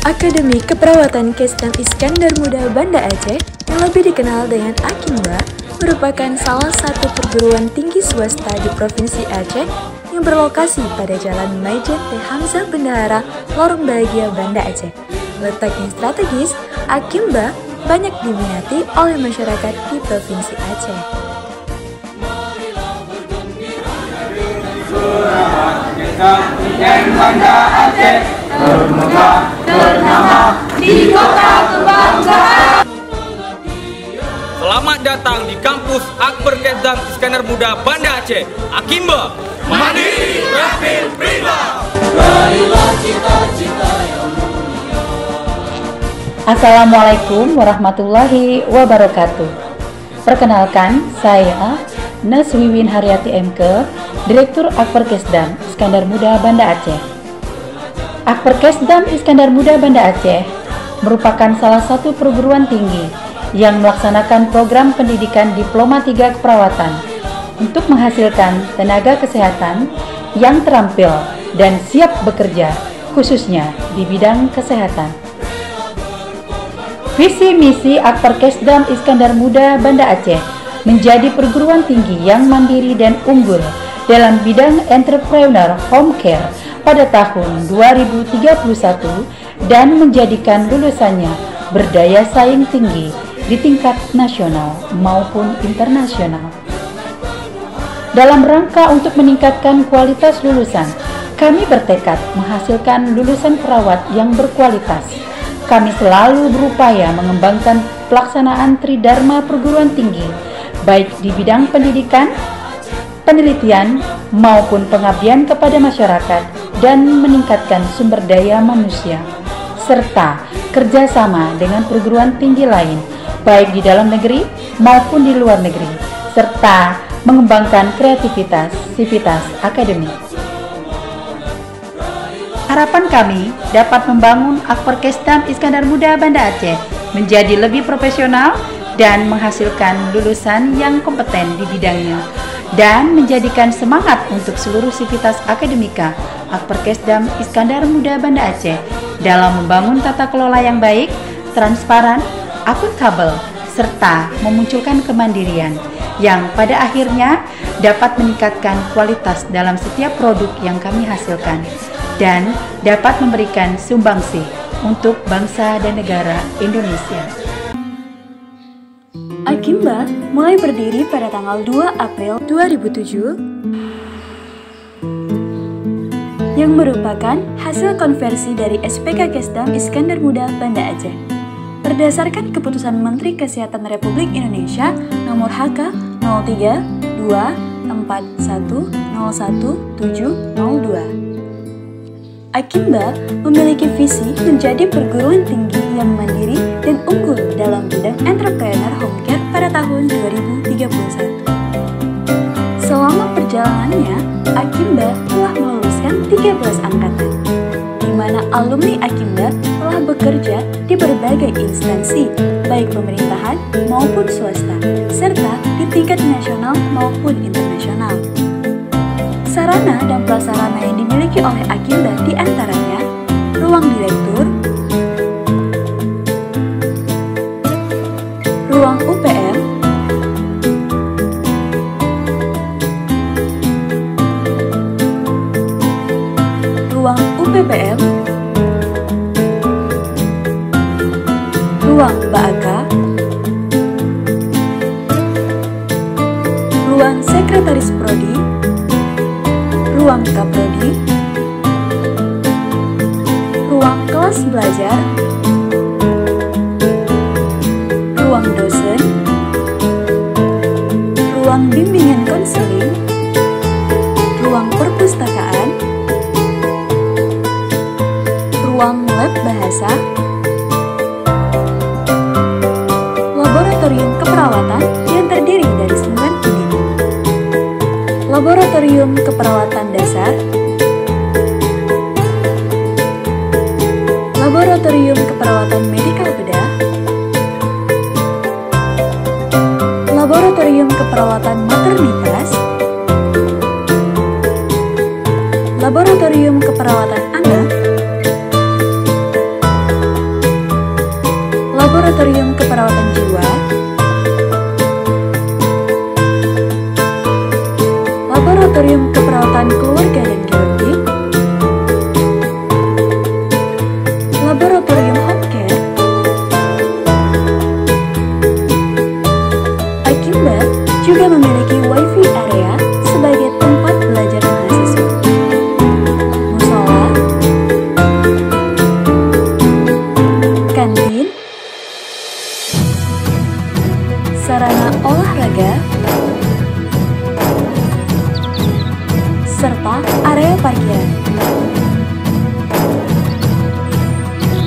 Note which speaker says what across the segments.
Speaker 1: Akademi Keperawatan Kesdam Iskandar Muda Banda Aceh, yang lebih dikenal dengan Akimba, merupakan salah satu perguruan tinggi swasta di Provinsi Aceh yang berlokasi pada Jalan Maijen T. Hamzah Bendahara, Lorong Bahagia, Banda Aceh. Letaknya strategis, Akimba banyak diminati oleh masyarakat di Provinsi Aceh.
Speaker 2: Bermegah bernama di kota kebanggaan.
Speaker 3: Selamat datang di kampus Akper Kesdam Iskandar Muda Banda Aceh. Akimba, mandiri, rapi, prima.
Speaker 2: Raihlah cita-cita yang mulia.
Speaker 4: Assalamualaikum warahmatullahi wabarakatuh. Perkenalkan, saya Nes Wiwin Haryati MK, Direktur Akper Kesdam Iskandar Muda Banda Aceh. Akper Kesdam Iskandar Muda Banda Aceh merupakan salah satu perguruan tinggi yang melaksanakan program pendidikan Diploma 3 Keperawatan untuk menghasilkan tenaga kesehatan yang terampil dan siap bekerja, khususnya di bidang kesehatan. Visi misi Akper Kesdam Iskandar Muda Banda Aceh menjadi perguruan tinggi yang mandiri dan unggul dalam bidang entrepreneur home care pada tahun 2031 dan menjadikan lulusannya berdaya saing tinggi di tingkat nasional maupun internasional. Dalam rangka untuk meningkatkan kualitas lulusan, kami bertekad menghasilkan lulusan perawat yang berkualitas. Kami selalu berupaya mengembangkan pelaksanaan Tridharma perguruan tinggi, baik di bidang pendidikan, penelitian, maupun pengabdian kepada masyarakat dan meningkatkan sumber daya manusia, serta kerjasama dengan perguruan tinggi lain, baik di dalam negeri maupun di luar negeri, serta mengembangkan kreativitas sivitas akademik. Harapan kami dapat membangun Akper Kesdam Iskandar Muda Banda Aceh menjadi lebih profesional dan menghasilkan lulusan yang kompeten di bidangnya, dan menjadikan semangat untuk seluruh sivitas akademika Akper Kesdam Iskandar Muda Banda Aceh dalam membangun tata kelola yang baik, transparan, akuntabel, serta memunculkan kemandirian yang pada akhirnya dapat meningkatkan kualitas dalam setiap produk yang kami hasilkan dan dapat memberikan sumbangsih untuk bangsa dan negara Indonesia.
Speaker 1: Akimba mulai berdiri pada tanggal 2 April 2007 yang merupakan hasil konversi dari SPK Kesdam Iskandar Muda Banda Aceh berdasarkan keputusan Menteri Kesehatan Republik Indonesia nomor HK 0324101702. Akimba memiliki visi menjadi perguruan tinggi yang mandiri dan unggul dalam bidang entrepreneur home care pada tahun 2031. Selama perjalanannya, Akimba telah meluluskan 13 angkatan, di mana alumni Akimba telah bekerja di berbagai instansi, baik pemerintahan maupun swasta, serta di tingkat nasional maupun internasional. Sarana dan prasarana yang dimiliki oleh Akimba diantaranya ruang direktur, ruang UPM, ruang UPPM, ruang BAK, ruang sekretaris prodi, ruang kaprodi, ruang kelas belajar, ruang dosen, ruang bimbingan konseling, ruang perpustakaan, ruang lab bahasa, laboratorium keperawatan yang terdiri dari 9 unit, laboratorium keperawatan dasar, laboratorium keperawatan medikal bedah, laboratorium keperawatan maternitas, laboratorium keperawatan anak, Laboratorium Keperawatan Jiwa, Laboratorium Keperawatan Keluarga dan Genetik, Laboratorium Home Care. Akimba juga memiliki wifi area sebagai tempat belajar mahasiswa, musola, kantin, sarana olahraga, serta area parkiran.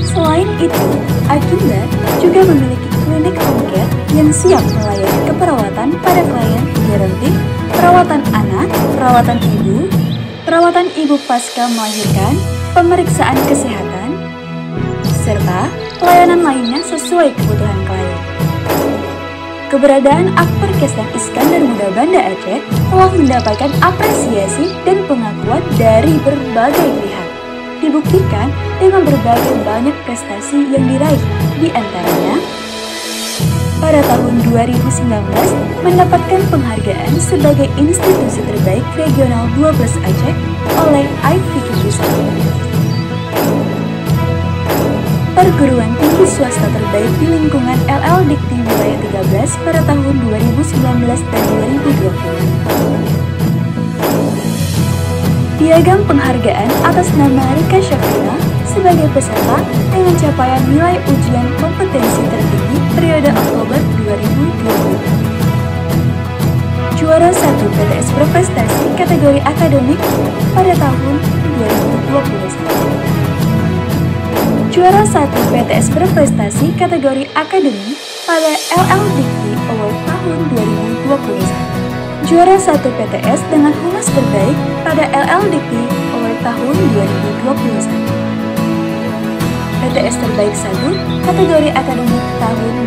Speaker 1: Selain itu, Akimba juga memiliki klinik home care yang siap melayani keperawatan pada klien gerontik, perawatan anak, perawatan ibu pasca melahirkan, pemeriksaan kesehatan, serta pelayanan lainnya sesuai kebutuhan klien. Keberadaan Akperkesdan Iskandar Muda Banda Aceh telah mendapatkan apresiasi dan pengakuan dari berbagai pihak. Dibuktikan dengan berbagai banyak prestasi yang diraih, di antaranya pada tahun 2019 mendapatkan penghargaan sebagai institusi terbaik regional 12 Aceh oleh IVQ Perguruan tinggi swasta terbaik di lingkungan LL Dikti Wilayah 13 pada tahun 2019 dan 2020. Piagam penghargaan atas nama Rika Syafina sebagai peserta dengan capaian nilai ujian kompetensi tertinggi periode Oktober 2020. Juara 1 PTS berprestasi kategori akademik pada tahun 2021. Juara 1 PTS berprestasi kategori akademik pada LL Dikti Award tahun 2021. Juara 1 PTS dengan humas terbaik pada LL Dikti Award tahun 2021. PTS terbaik 1 kategori akademik tahun